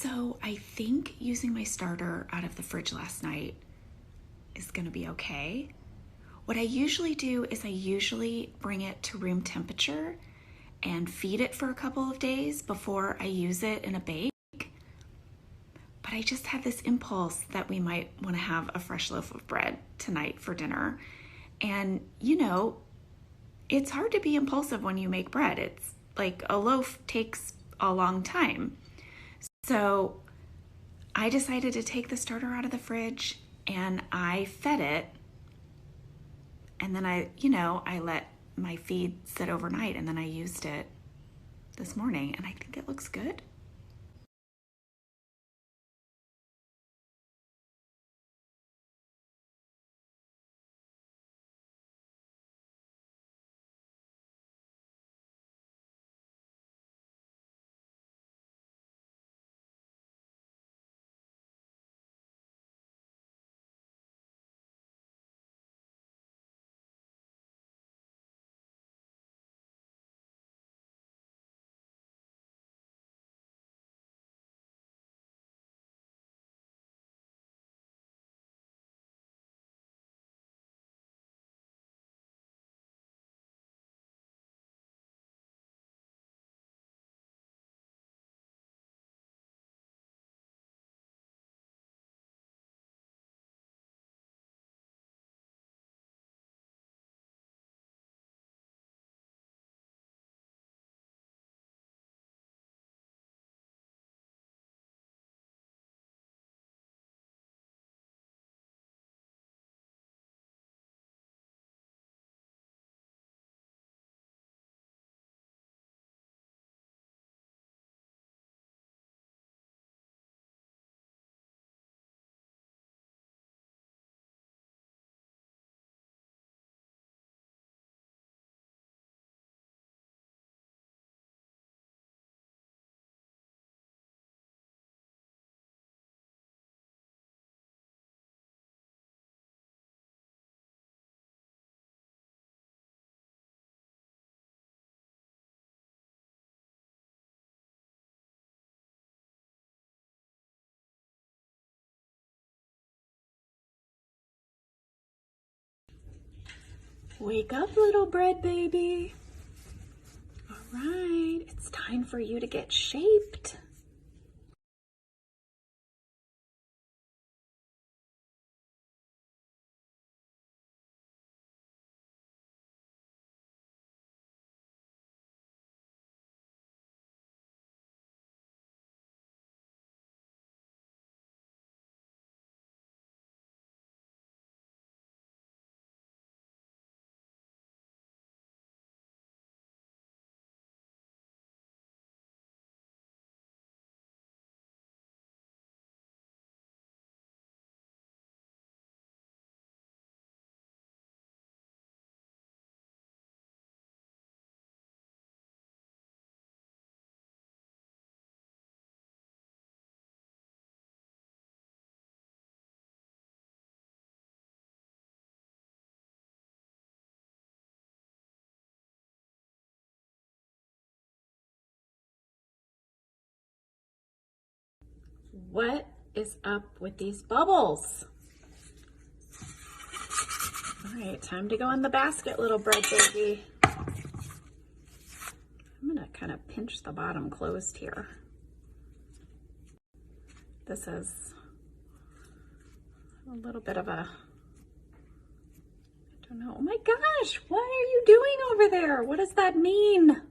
So I think using my starter out of the fridge last night is gonna be okay. What I usually do is I usually bring it to room temperature and feed it for a couple of days before I use it in a bake. But I just had this impulse that we might want to have a fresh loaf of bread tonight for dinner. And it's hard to be impulsive when you make bread. It's like a loaf takes a long time. So I decided to take the starter out of the fridge and I fed it. And then I let my feed sit overnight and then I used it this morning and I think it looks good. Wake up, little bread baby. All right, it's time for you to get shaped. What is up with these bubbles? All right, time to go in the basket, little bread baby. I'm gonna kind of pinch the bottom closed here. This is a little bit of a, I don't know. Oh my gosh, what are you doing over there? What does that mean?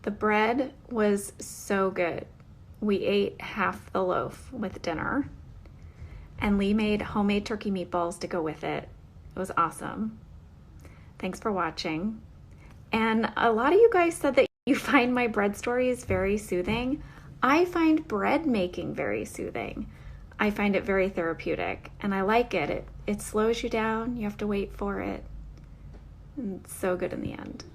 The bread was so good. We ate half the loaf with dinner, and Lee made homemade turkey meatballs to go with it. It was awesome. Thanks for watching. And a lot of you guys said that you find my bread stories very soothing. I find bread making very soothing. I find it very therapeutic, and I like it. It slows you down. You have to wait for it. And it's so good in the end.